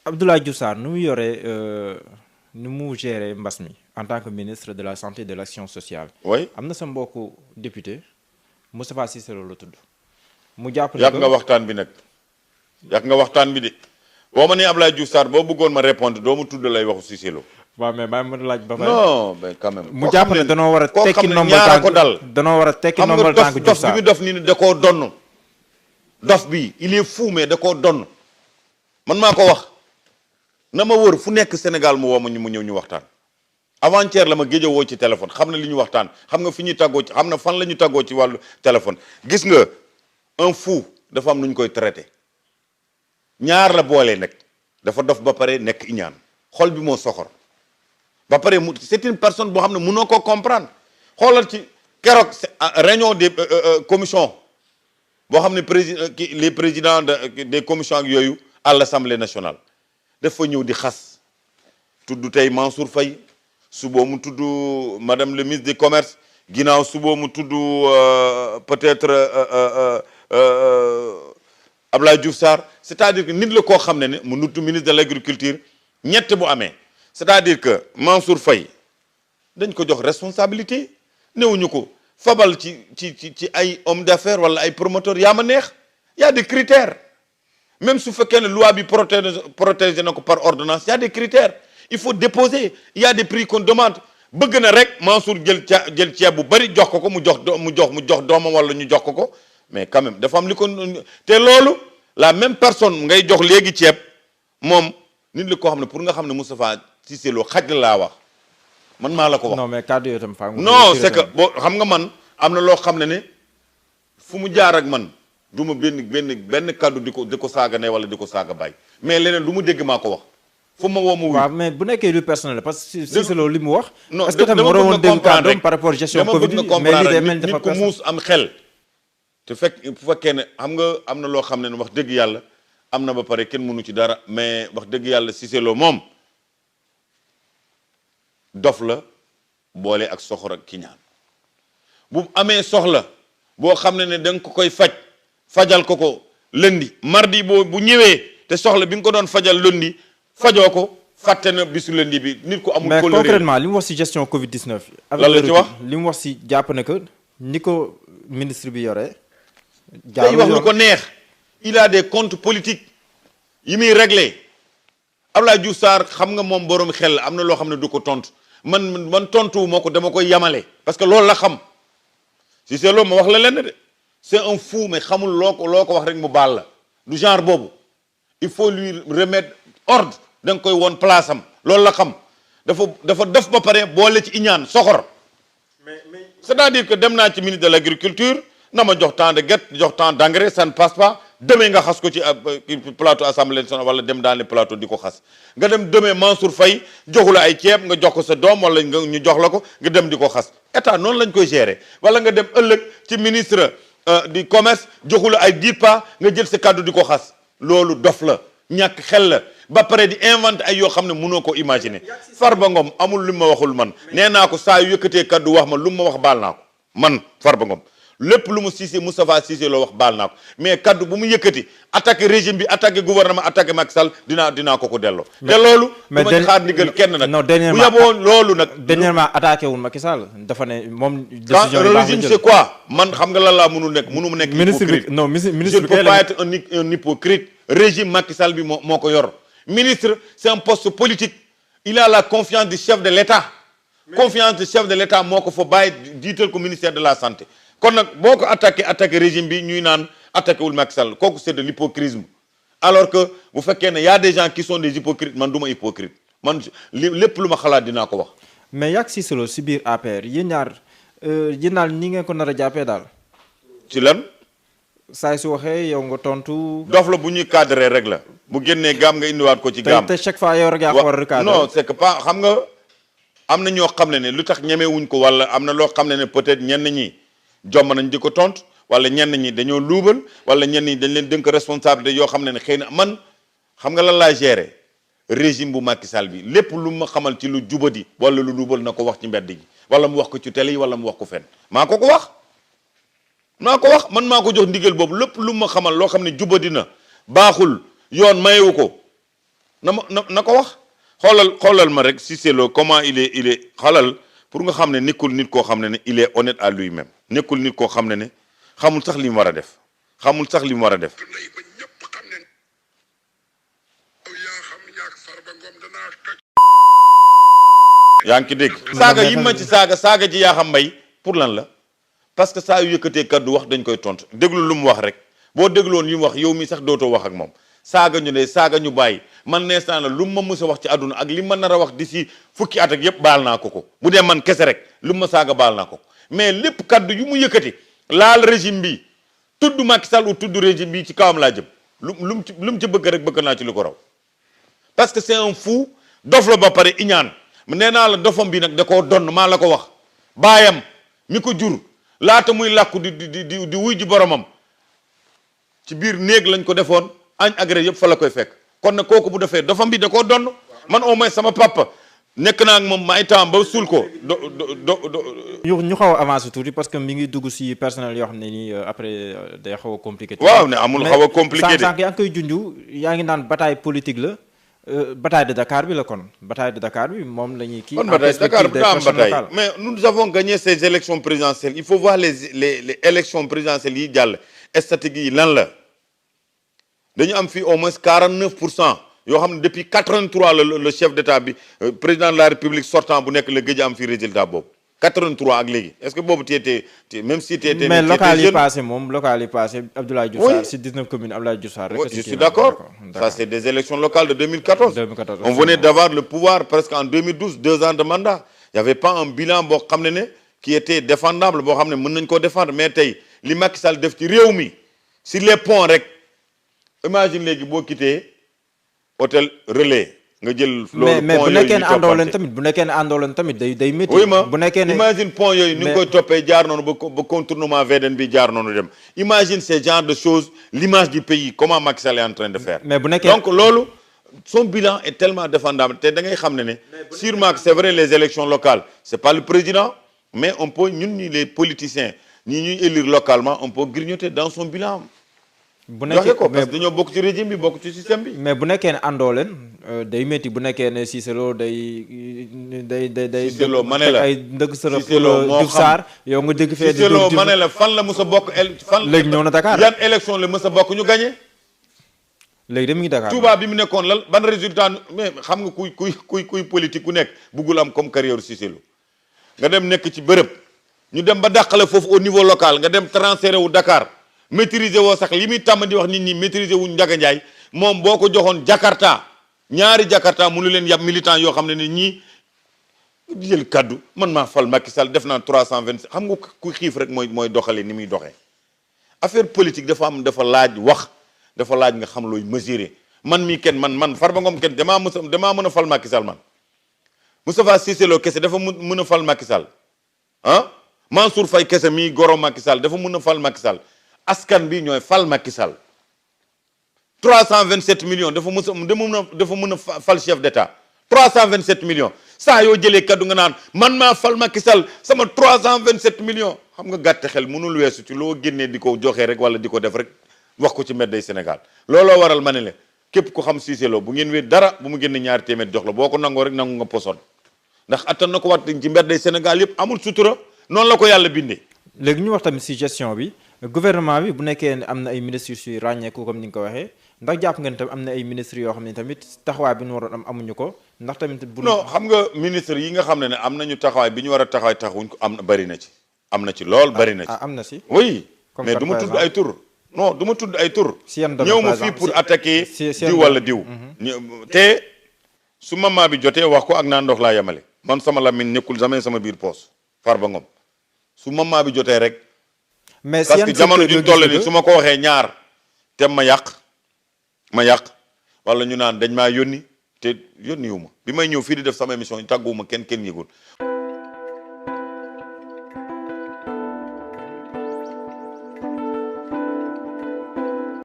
Abdoulaye Diouf Sarr nu mu yoree nu mu géré mbas mi en tant que ministre de la santé et de l'action sociale. oui am na sa mbokku député Moustapha Cissé Lo la tudd. mu jàpp ne yàgg nga waxtaan bi nag yàgg nga waxtaan bi de boo ma nee Abdoulaye Diouf Sarr boo bëggoon ma répondre doo ma tudd lay waxu Cissé Lo. waaw mais bàyyi ma laaj ba pare. non mais quand même. mu jàpp ne danoo war a koo tekki xam ne nombal ñaara ko tànk dal. danoo war a tekki xam nombal nga tànk Diouf dof bi Sarr. mu dof nii da koo donn dof bi il est fou mais da koo donn man maa ko wax na ma wër fu nekk Sénégal mu woo ma ñu mu ñëw ñu waxtaan. avant-hier la ma géej woo ci téléphone xam na li ñu waxtaan xam nga fi ñuy tàggoo ci xam na fan la ñu tàggoo ci wàllu téléphone gis nga un fou dafa am nu ñu koy traité ñaar la boolee nag dafa dof ba pare nekk iñaan xol bi moo soxor ba pare mu c'est une personne boo xam ne mënoo ko comprendre xoolal ci keroog réunion des commissions boo xam ne les présidents des commissions ak yooyu à l'Assemblée nationale dafa ñëw di xas tudd tey Mansour Faye suba mu tudd madame le ministre du commerce ginnaaw suba mu tudd peut-être Abdoulaye Diouf Sarr c'est-à-dire que nit la koo xam ne mu nuttu ministre de l'agriculture ñett bu amee c'est-à-dire que Mansour Faye dañ ko jox responsabilité newuñu ko fabal ci ay homme d'affaires wala ay promoteur yaa ma neex y a des critères même su fekkee ne loi bi protégé na ko par ordonnance y a des critères il faut déposer il y a des prix qu'on demande bëgg na rek Mansour jël ceeb bu bari jox ko mu jox doomam wala ñu jox ko mais quand même dafa am li ko te loolu la même personne ngay jox léegi ceeb moom nit la koo xam ne pour nga xam ne Moustapha Cissé Lo xaj la laa wax man maa la ko wax. non mais kàddu yooyu tam faa non c'est que boo xam nga man am na loo xam ne fu mu jaar ak man du ma benn kàddu di ko saaga ne wala di ko saaga bàyyi mais leneen lu mu dégg maa ko wax fu ma woo mu wuy. waaw mais bu nekkee lu personnel parce que Cissé Lo li mu wax. non est-ce que tamit waroo woon dégg kàddoom par rapport gestion Covid bi mais lii day mel ni dafa nit ku muus am xel. te bu fekkee ne xam nga am na loo xam ne wax dëgg yàlla am na ba pare kenn mënu ci dara mais wax dëgg yàlla Cissé Lo moom dof la boole ak soxor ak kiñaan bu amee soxla boo xam ne da nga ko koy fajal ko lundi mardi bu ñëwee te soxla bi nga ko doon fajal lundi fajoo ko fàtte na bisu lundi bi nit ko amul. mais concrètement li mu wax ci gestion Covid 19. lan la ci wax li mu wax ci jàpp ne que ni ko ministre bi yore. day wax lu ko neex il a des comptes politiques yi muy réglé Abdoulaye Diouf Sarr xam nga moom borom xel am na loo xam ne du ko tontu man tontu moo ko dama koy yamale parce que loolu la xam Cissé Lo ma wax la lenn de c'est un fou mais xamul loo ko wax rek mu baal la du genre boobu il faut lui remettre ordre da nga koy woon place am loolu la xam dafa def ba pare boole ci iñaan soxor mais c'est-à-dire que dem naa ci ministre de l'agriculture na ma jox temps de guette jox temps d'engrais ça ne passe pas demee nga xas ko ci plateau assemblée nationale wala dem dans les plateaux di ko xas nga dem demee Mansour Faye joxu la ay ceeb nga jox ko sa doom wala ñu jox la ko nga dem di ko xas état noonu lañ koy gérer wala nga dem ëllëg ci ministre du commerce joxu la ay DIPA nga jël sa kàddu di ko xas loolu dof la ñàkk xel la ba pare di inventer ay yoo xam ne mënoo ko imaginer Farba Ngom amul lu ma waxul man nee naa ko saa yu yëkkatee kàddu wax ma lu ma wax baal naa ko man Farba Ngom lépp lu mu Moustapha Cissé Lo wax baal naa ko mais kaddu bu mu yëkkati attaqué régime bi attaqué gouvernement attaqué Macky Sall dinaa ko delloo. te loolu. mais du ma ci xaar ndigal kenn nag. non dernièrement bu yaboo loolu nag. dernièrement attaqué wul Macky Sall dafa ne moom. décision yi baax régime c'est quoi man xam nga lan laa mënul nekk mënu mu nekk. ministre bi non ministre bi je ne peux pas être un hypocrite régime Macky Sall bi moo ko yor ministre c'est un poste politique il a la confiance du chef de l'État. confiance du chef de l'État moo ko fa bàyyi jiital ko ministère de la santé. kon nag boo ko attaqué régime bi ñuy naan attaqué wul Macky Sall kooku c'est de l'hypocrisie alors que bu fekkee ne y a des gens qui sont des hypocrites man du ma hypocrite man lépp lu ma xalaat dinaa ko wax. mais yàgg Cissé Lo si biir APR yéen ñaar ni ngeen ko nar a jàppee daal. ci lan. saa su waxee yow nga tontu. dof la bu ñuy cadré rek la. bu génnee gaam nga indiwaat ko ci gaam. te chaque fois yow rek yaa ko war a recadrer. non c'est que pas xam nga am na ñoo xam ne lu tax ñemewuñ ko wala am na loo xam ne peut-être ñenn ñi. jomb nañ di ko tontu wala ñenn ñi dañoo luubal wala ñenn ñi dañ leen dënk responsabilité yoo xam ne xëy na man xam nga lan laa gérer régime bu Macky Sall bi lépp lu ma xamal ci lu jubadi wala lu luubal na ko wax ci mbedd gi wala mu wax ko ci télé yi wala mu wax ko fenn maa ko wax man maa ko jox ndigal boobu lépp lu ma xamal loo xam ne jubadi na baaxul yoon mayewu ko na ko wax. xoolal ma rek Cissé Lo comment il est xoolal pour nga xam ne nekkul nit koo xam ne il est honnête à lui-même nekkul nit koo xam ne xamul sax li mu war a def xamul sax li mu war a def. yaa ngi ci dégg. saaga yi ma ci saaga ji yaa xam mbay pour lan la parce que saa yu yëkkatee kaddu wax dañ koy tontu déglu lu mu wax rek boo dégloon yi mu wax yow mi sax dootoo wax ak moom saaga ñu ne saaga ñu bàyyi man neestaan la lu ma mës a wax ci àdduna ak li ma nar a wax d'ici fukki at ak yëpp baal naa ko bu dee man kese rek lu ma saaga baal naa ko mais lépp kaddu yu mu yëkkati laal régime bi tudd Macky Sall ou tudd régime bi ci kawam laa jëm lu mu ci bëgg rek bëgg naa ci lu ko raw parce que c'est un fou dof la ba pare iñaan nee naa la dofam bi nag da koo donn maa la ko wax baayam mi ko jur laata muy làkku di wuy ji boromam ci biir néeg lañ ko defoon añ agré yëpp fa la koy fekk kon nag kooku bu defee dofam bi da koo donn man au moins sama papa nekk naa ak moom ma ay temps ba suul ko ñu xaw a avancé tuuti parce que mi ngi dugg si personnel yoo xam ne nii après day xaw a compliqué. waaw ne amul xaw a compliqué de sànq yaa ngi koy junj yaa ngi naan bataille politique la bataille de Dakar bi la kon bataille de Dakar bi moom la ñuy kii. kon bataille Dakar bu daa am bataille mais nous avons gagné ces élections présidentielles il faut voir les élections présidentielles yi jàll stratégie yi lan la dañu am fii au moins 49% yoo xam ne depuis 83 le chef d'état bi président de la république sortant bu nekk la gëj a am fii résultat boobu 83 ak léegi est-ce que boobu téye même si téye mais local yi passé moom local yi passé Abdoulaye Diouf Sarr si 19 communes Abdoulaye Diouf Sarr rek. je suis d'accord ça c'est des élections locales de 2014. On venait d'avoir le pouvoir presque en 2012 2 ans de mandat il y avait pas un bilan boo xam ne qui était défendable boo xam ne mën nañ koo défendre mais tey li Macky Sall def ci réew mi si les ponts rek imagine léegi boo quitté hôtel Relais nga jël. loolu mais bu nekkee ne àndoo leen tamit bu nekkee ne àndoo leen tamit day métti. oui ma bu nekkee ne imagine pont yooyu ni nga koy toppee jaar noonu ba contournement VDN bi jaar noonu dem imagine ces genres de choses l'image du pays comment Macky Sall est en train de faire. mais bu nekkee donc loolu son bilan est tellement défendable te da ngay xam ne sûrement que c'est vrai les élections locales c'est pas le président mais on peut ñun ñi les politiciens ñi ñuy élire localement on peut grignoter dans son bilan. bu nekkee ko parce que dañoo bokk ci régime bi bokk ci système bi. mais bu nekkee ne àndoo leen day métti bu nekkee ne Cissé Lo day. Cissé Lo ma ne la ay ndëgg sërëb Diouf Sarr yow nga dégg fee. Cissé Lo ma ne la fan la mës a bokk fan. léegi ñëw na Dakar yan élection la mës a bokk ñu gagné. léegi dem ngi Dakar Touba bi mu nekkoon lan ban résultat mais xam nga kuy politique ku nekk buggul am comme carrière Cissé Lo nga dem nekk ci bërëb ñu dem ba dàqale foofu au niveau local nga dem transféré wu Dakar. maîtriser woo sax li muy tàmm di wax nit ñi maîtriser wuñ Ndiaga Ndiaye moom boo ko joxoon Jakarta ñaari Jakarta mënu leen yab militant yoo xam ne ñii jël kaddu man maa fal Macky Sall def naa 327 xam nga ku xiif rek mooy doxalee ni muy doxee affaire politique dafa laaj wax dafa laaj nga xam looy mesurer man mii kenn man Farba Ngom kenn damaa mën a fal Macky Sall man Moustapha Cissé Lo kese dafa mën a fal Macky Sall ah Mansour Faye kese mii goro Macky Sall dafa mën a fal Macky Sall askan bi ñooy fal Macky Sall 327 millions dafa mën a fal chef d'état 327 millions saa yoo jëlee kaddu nga naan man maa fal Macky Sall sama 327 millions xam nga gàtte xel mënul weesu ci loo génnee di ko joxe rek wala di ko def rek wax ko ci mbedday Sénégal looloo waral ma ne la képp ku xam Cissé Lo bu ngeen wéet dara bu mu génne ñaari téeméer jox la boo ko nangoo rek nangu nga poson ndax attan na ko wat ci mbedday Sénégal yëpp amul sutura noonu la ko yàlla bindee. léegi ñu wax tamit si gestion bi gouvernement bi bu nekkee ne am na ay ministres yu ràññeeku comme ni nga ko waxee ndax jàpp ngeen tamit am na ay ministres yoo xam ne tamit taxawaay bi ñu waroon am amuñu ko ndax tamit. non xam nga ministre yi nga xam ne am nañu taxawaay bi ñu war a taxawuñ ko am na bëri na ci. am na ci lool bëri na ci. am na si. oui mais du ma tudd ay tur. non du ma tudd ay tur. ñëw ma fii pour attaquer diw wala diw. te su maman bi jotee wax ko ak naan ndox laa yemale. man sama lamine nekkul jamais sama biir poos Farba Ngom su maman bi jotee rek. mais parce que jamono ju toll ni su ma ko waxee ñaar te ma yàq wala ñu naan dañ maa yónni te yónni wu ma bi may ñëw fii di def sama émission yi tàgguwuma kenn yëgul